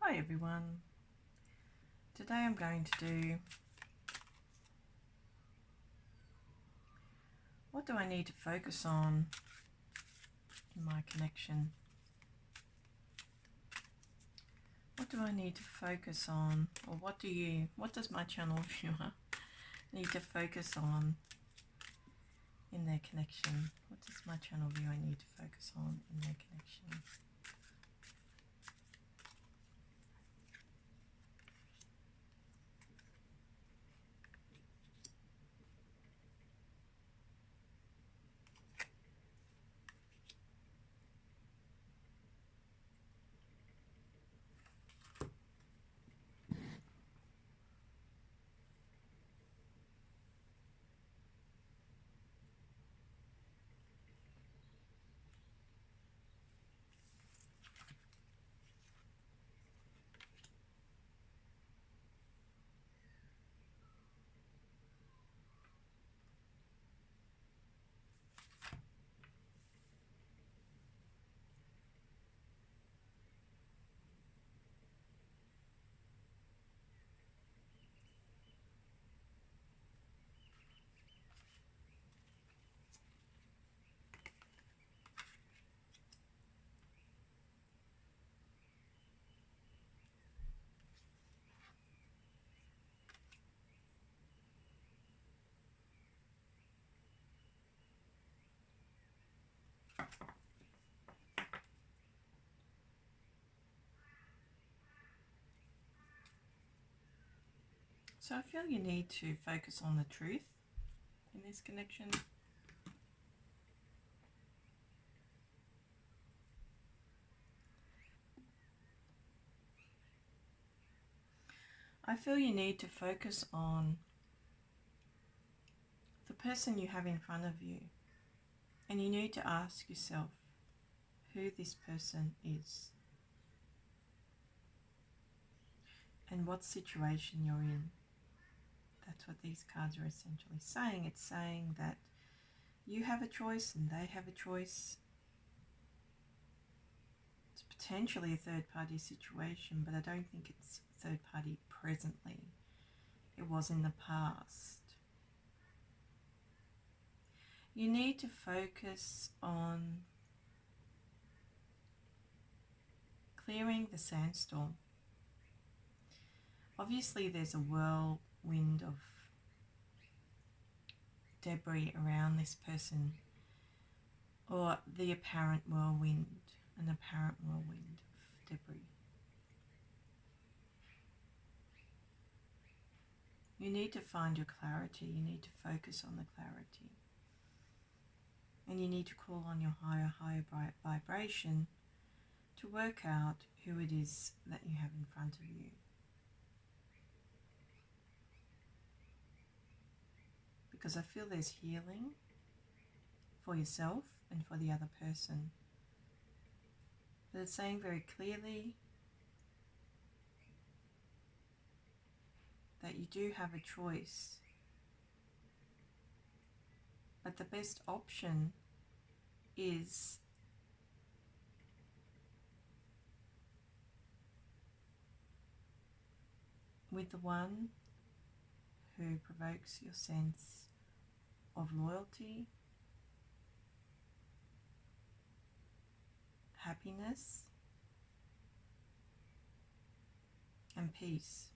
Hi everyone. Today I'm going to do what do I need to focus on in my connection? What do I need to focus on, or what does my channel viewer need to focus on in their connection? What does my channel viewer need to focus on in their connection? So I feel you need to focus on the truth in this connection. I feel you need to focus on the person you have in front of you, and you need to ask yourself who this person is and what situation you're in. That's what these cards are essentially saying. It's saying that you have a choice and they have a choice. It's potentially a third party situation, but I don't think it's third party presently. It was in the past. You need to focus on clearing the sandstorm. Obviously there's a whirlwind of debris around this person, or the apparent whirlwind, an apparent whirlwind of debris. You need to find your clarity, you need to focus on the clarity. And you need to call on your higher vibration to work out who it is that you have in front of you. Because I feel there's healing for yourself and for the other person. But it's saying very clearly that you do have a choice. But the best option is with the one who provokes your sense of loyalty, happiness, and peace.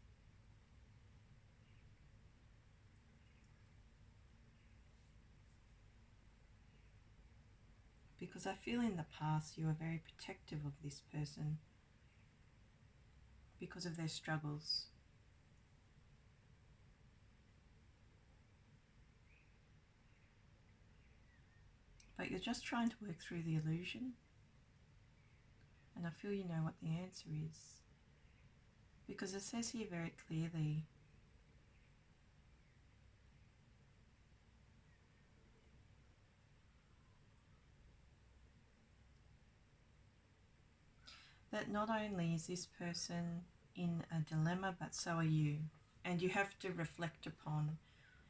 Because I feel in the past you were very protective of this person because of their struggles. But you're just trying to work through the illusion. And I feel you know what the answer is. Because it says here very clearly that not only is this person in a dilemma, but so are you. And you have to reflect upon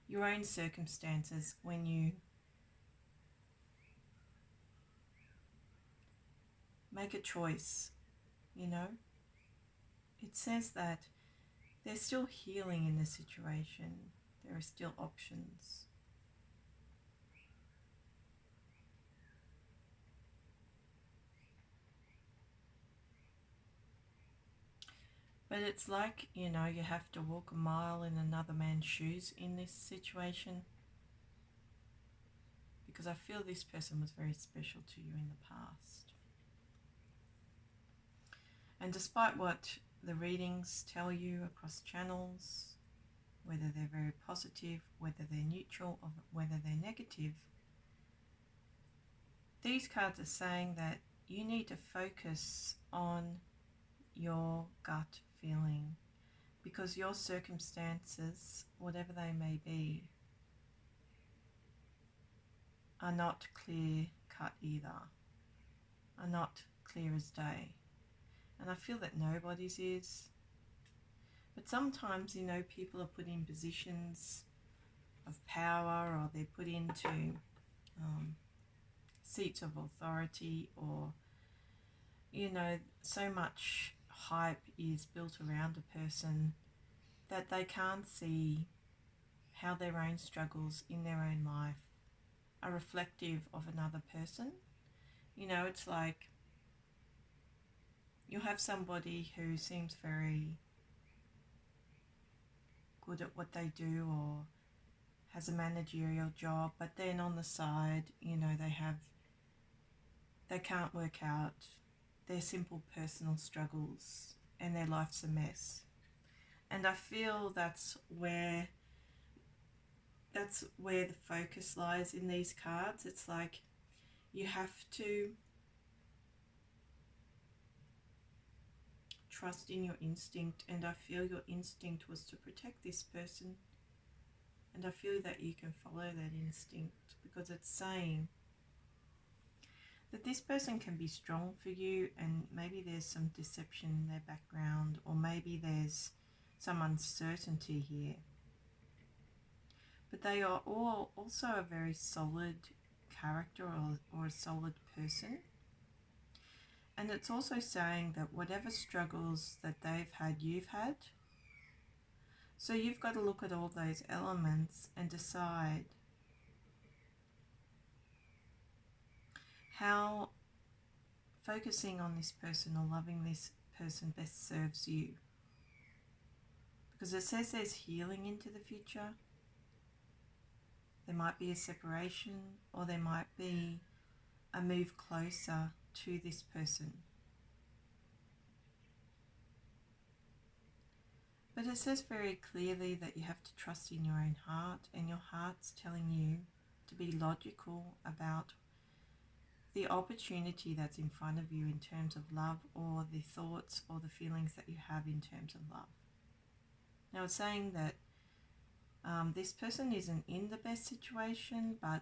your own circumstances when you make a choice, you know. it says that there's still healing in the situation. There are still options. But it's like, you know, you have to walk a mile in another man's shoes in this situation. Because I feel this person was very special to you in the past. And despite what the readings tell you across channels, whether they're very positive, whether they're neutral, or whether they're negative, these cards are saying that you need to focus on your gut feeling, because your circumstances, whatever they may be, are not clear cut either, are not clear as day. And I feel that nobody's is. But sometimes, you know, people are put in positions of power, or they're put into seats of authority, or, you know, so much hype is built around a person that they can't see how their own struggles in their own life are reflective of another person. You know, it's like you'll have somebody who seems very good at what they do, or has a managerial job, but then on the side, you know, they can't work out their simple personal struggles and their life's a mess. And I feel that's where the focus lies in these cards. It's like you have to trust in your instinct, and I feel your instinct was to protect this person, and I feel that you can follow that instinct, because it's saying that this person can be strong for you, and maybe there's some deception in their background, or maybe there's some uncertainty here, but they are all also a very solid character, or a solid person. And it's also saying that whatever struggles that they've had, you've had. So you've got to look at all those elements and decide how focusing on this person or loving this person best serves you. Because it says there's healing into the future. There might be a separation, or there might be a move closer to this person. But it says very clearly that you have to trust in your own heart, and your heart's telling you to be logical about the opportunity that's in front of you in terms of love, or the thoughts or the feelings that you have in terms of love. Now it's saying that this person isn't in the best situation, but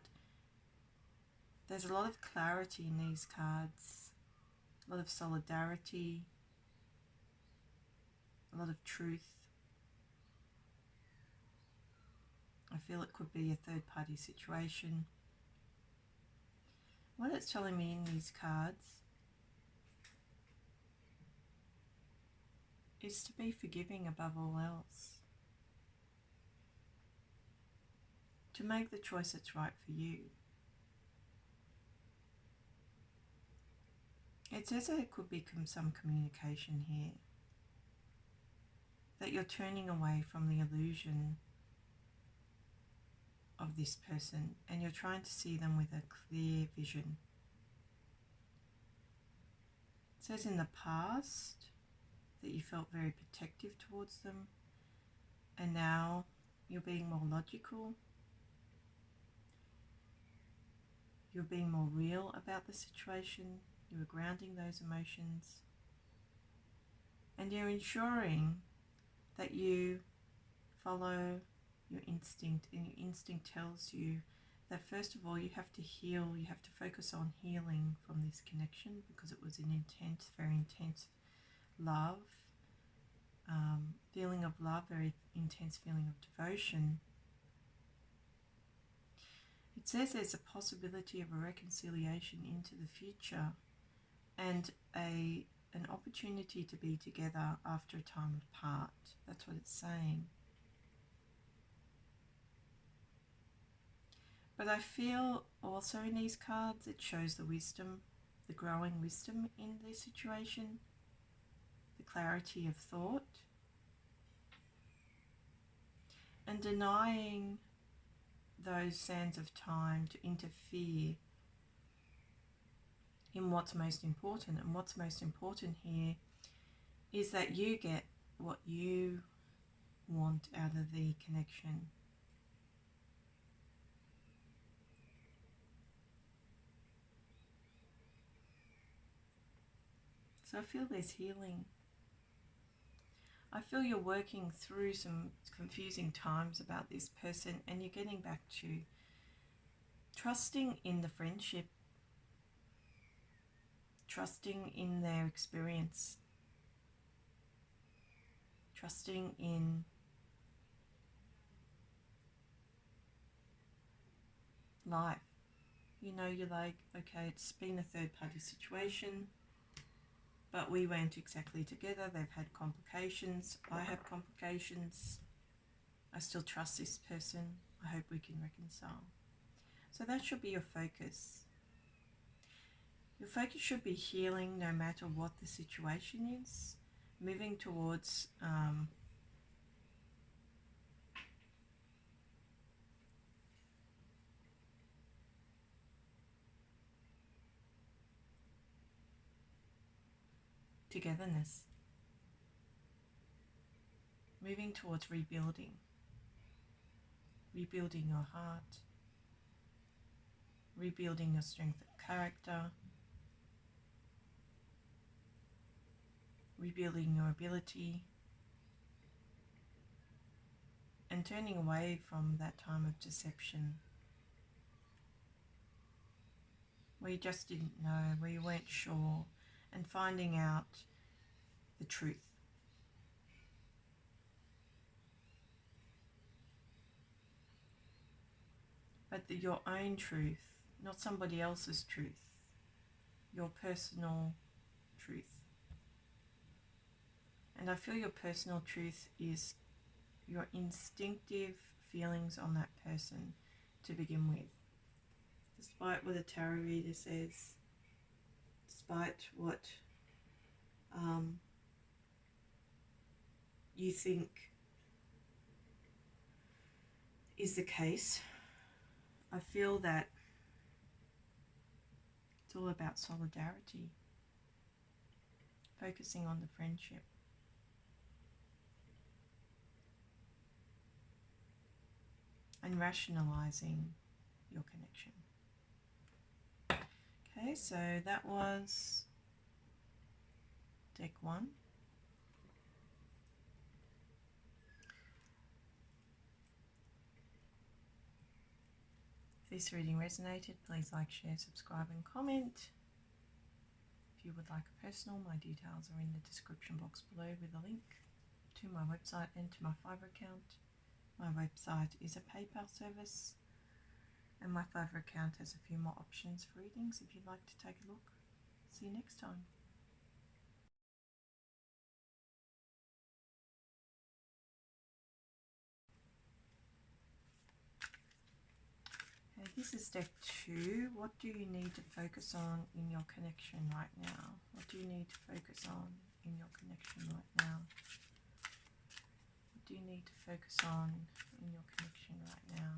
there's a lot of clarity in these cards, a lot of solidarity, a lot of truth. I feel it could be a third-party situation. What it's telling me in these cards is to be forgiving above all else, to make the choice that's right for you. It says that it could be some communication here, that you're turning away from the illusion of this person, and you're trying to see them with a clear vision. It says in the past that you felt very protective towards them, and now you're being more logical, you're being more real about the situation, you're grounding those emotions, and you're ensuring that you follow your instinct, and your instinct tells you that first of all you have to heal, you have to focus on healing from this connection, because it was an intense, very intense love, feeling of love, very intense feeling of devotion. It says there's a possibility of a reconciliation into the future, and a an opportunity to be together after a time apart. That's what it's saying. But I feel also in these cards it shows the wisdom, the growing wisdom in this situation, the clarity of thought, and denying those sands of time to interfere in what's most important. And what's most important here is that you get what you want out of the connection. So I feel there's healing. I feel you're working through some confusing times about this person, and you're getting back to trusting in the friendship, trusting in their experience, trusting in life. You know, you're like, okay, it's been a third party situation, but we weren't exactly together. They've had complications. I have complications. I still trust this person. I hope we can reconcile. So that should be your focus. Your focus should be healing no matter what the situation is, moving towards togetherness, moving towards rebuilding your heart, rebuilding your strength of character, rebuilding your ability, and turning away from that time of deception where you just didn't know, where you weren't sure, and finding out the truth. But your own truth, not somebody else's truth, your personal truth. And I feel your personal truth is your instinctive feelings on that person to begin with. Despite what a tarot reader says, despite what you think is the case, I feel that it's all about solidarity, focusing on the friendship. And rationalizing your connection. Okay, so that was deck 1. If this reading resonated, please like, share, subscribe and comment. If you would like a personal, my details are in the description box below with a link to my website and to my Fiverr account. My website is a PayPal service, and my Fiverr account has a few more options for readings if you'd like to take a look. See you next time. Okay, this is deck 2. What do you need to focus on in your connection right now? What do you need to focus on in your connection right now? What do you need to focus on in your connection right now?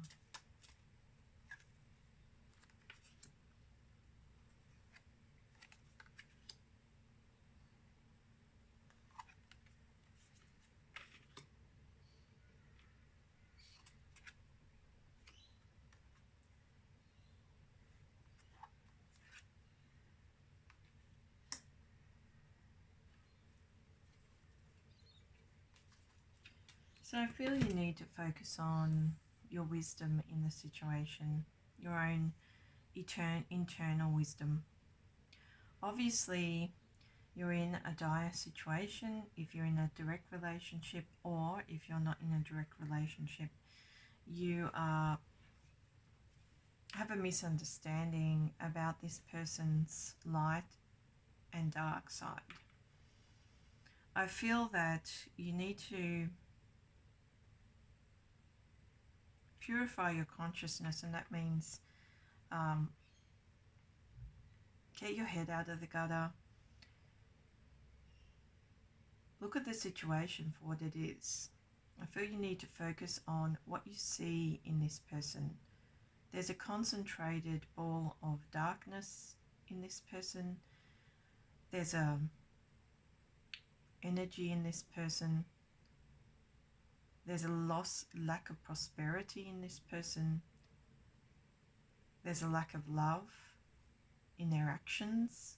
So I feel you need to focus on your wisdom in the situation, your own internal wisdom. Obviously, you're in a dire situation if you're in a direct relationship, or if you're not in a direct relationship, you have a misunderstanding about this person's light and dark side. I feel that you need to purify your consciousness, and that means get your head out of the gutter. Look at the situation for what it is. I feel you need to focus on what you see in this person. There's a concentrated ball of darkness in this person. There's a energy in this person. There's a lack of prosperity in this person. There's a lack of love in their actions.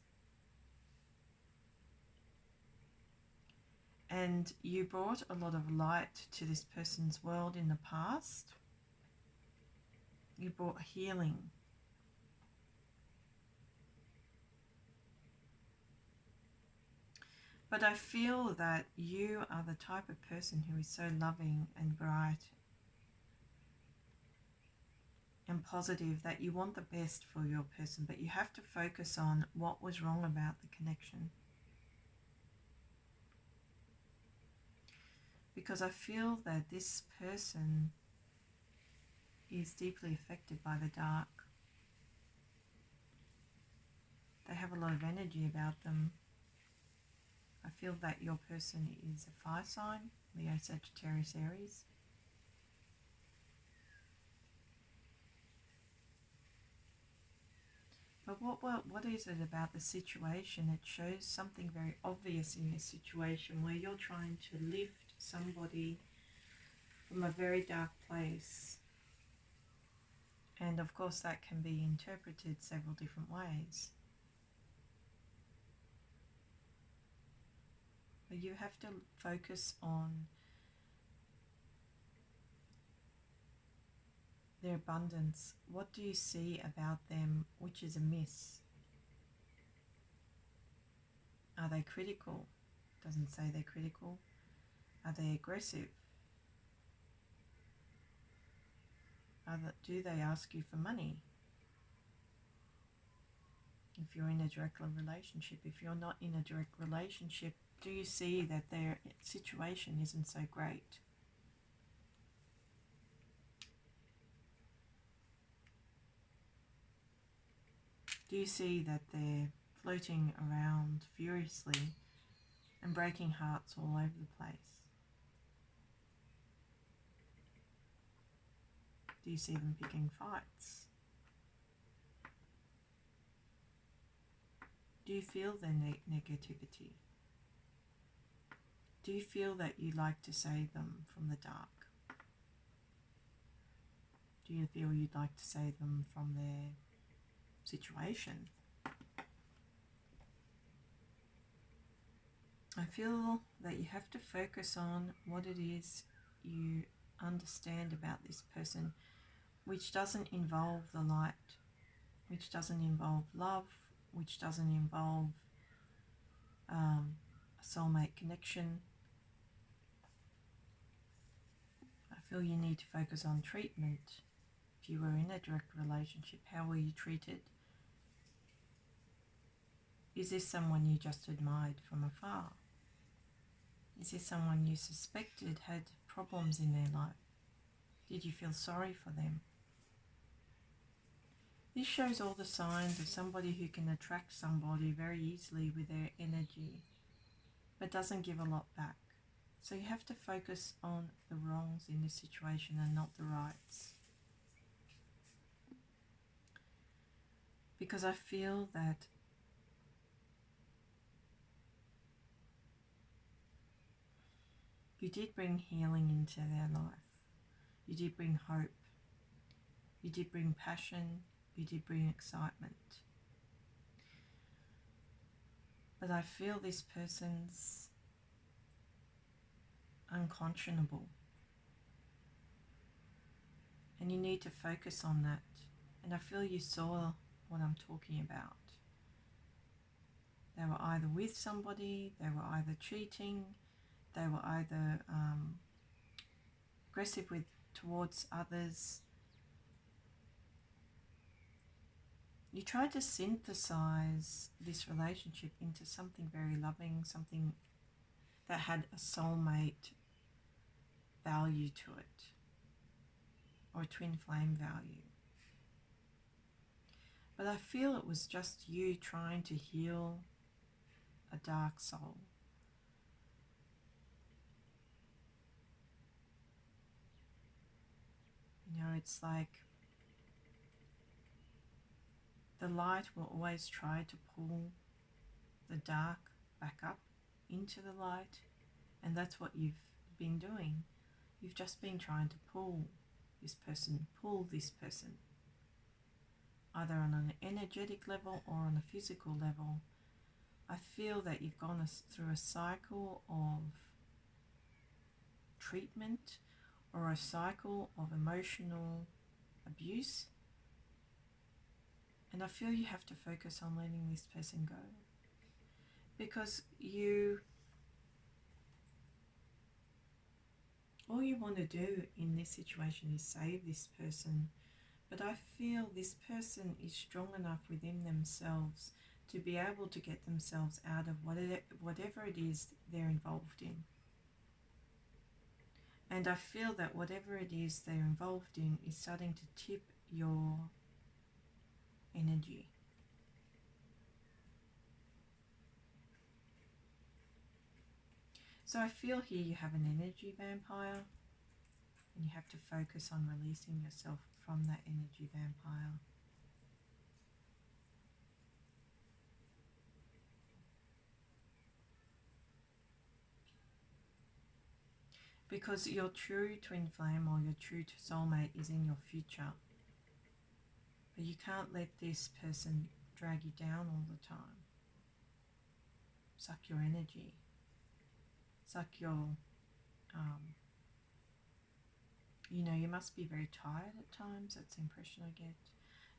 And you brought a lot of light to this person's world in the past. You brought healing. But I feel that you are the type of person who is so loving and bright and positive that you want the best for your person, but you have to focus on what was wrong about the connection. Because I feel that this person is deeply affected by the dark. They have a lot of energy about them. I feel that your person is a fire sign, Leo, Sagittarius, Aries. But what is it about the situation? It shows something very obvious in this situation where you're trying to lift somebody from a very dark place. And of course that can be interpreted several different ways. But you have to focus on their abundance. What do you see about them which is amiss? Are they critical? Doesn't say they're critical. Are they aggressive? Do they ask you for money? If you're in a direct relationship, if you're not in a direct relationship, do you see that their situation isn't so great? Do you see that they're floating around furiously and breaking hearts all over the place? Do you see them picking fights? Do you feel their negativity? Do you feel that you like to save them from the dark? Do you feel you'd like to save them from their situation? I feel that you have to focus on what it is you understand about this person, which doesn't involve the light, which doesn't involve love, which doesn't involve a soulmate connection. I feel you need to focus on treatment. If you were in a direct relationship, how were you treated? Is this someone you just admired from afar? Is this someone you suspected had problems in their life? Did you feel sorry for them? This shows all the signs of somebody who can attract somebody very easily with their energy, but doesn't give a lot back. So you have to focus on the wrongs in this situation and not the rights. Because I feel that you did bring healing into their life. You did bring hope. You did bring passion. You did bring excitement. But I feel this person's unconscionable. And you need to focus on that. And I feel you saw what I'm talking about. They were either with somebody, they were either cheating, they were either aggressive towards others. You tried to synthesize this relationship into something very loving, something that had a soulmate value to it, or a twin flame value. But I feel it was just you trying to heal a dark soul. You know, it's like the light will always try to pull the dark back up into the light, and that's what you've been doing. You've just been trying to pull this person, either on an energetic level or on a physical level. I feel that you've gone through a cycle of treatment or a cycle of emotional abuse, and I feel you have to focus on letting this person go, because all you want to do in this situation is save this person. But I feel this person is strong enough within themselves to be able to get themselves out of whatever it is they're involved in. And I feel that whatever it is they're involved in is starting to tip your energy. So I feel here you have an energy vampire, and you have to focus on releasing yourself from that energy vampire. Because your true twin flame or your true soulmate is in your future. But you can't let this person drag you down all the time. Suck your energy. Suck your, you must be very tired at times. That's the impression I get.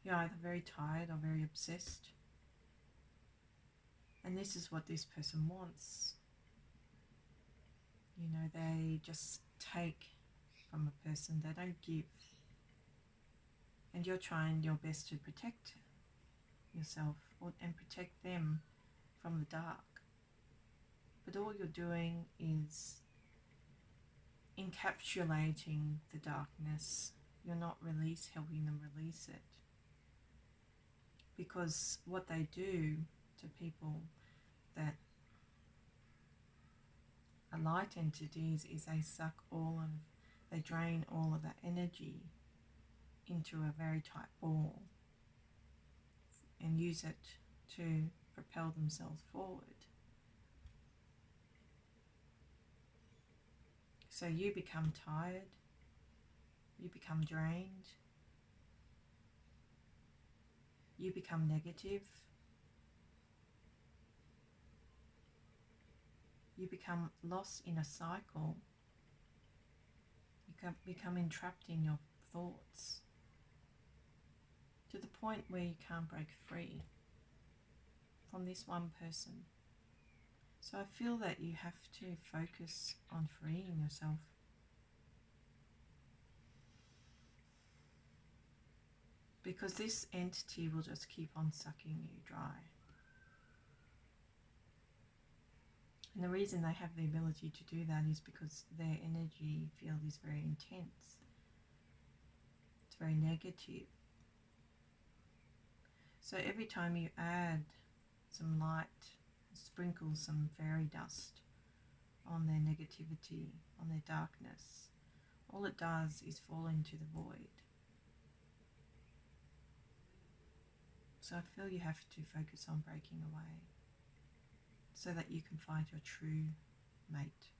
You're either very tired or very obsessed. And this is what this person wants. They just take from a person, they don't give. And you're trying your best to protect yourself and protect them from the dark. But all you're doing is encapsulating the darkness. You're not helping them release it. Because what they do to people that are light entities is they drain all of that energy into a very tight ball and use it to propel themselves forward. So you become tired, you become drained, you become negative, you become lost in a cycle, you become entrapped in your thoughts to the point where you can't break free from this one person. So I feel that you have to focus on freeing yourself. Because this entity will just keep on sucking you dry. And the reason they have the ability to do that is because their energy field is very intense. It's very negative. So every time you add some light, sprinkle some fairy dust on their negativity, on their darkness, all it does is fall into the void. So I feel you have to focus on breaking away so that you can find your true mate,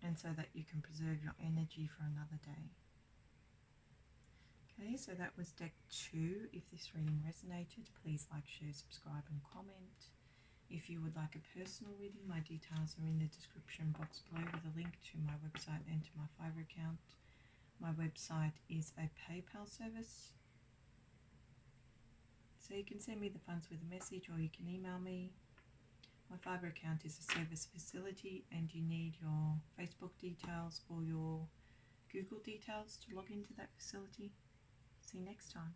and so that you can preserve your energy for another day. Okay, so that was deck 2. If this reading resonated, please like, share, subscribe and comment. If you would like a personal reading, my details are in the description box below with a link to my website and to my Fiverr account. My website is a PayPal service, so you can send me the funds with a message or you can email me. My Fiverr account is a service facility, and you need your Facebook details or your Google details to log into that facility. See you next time.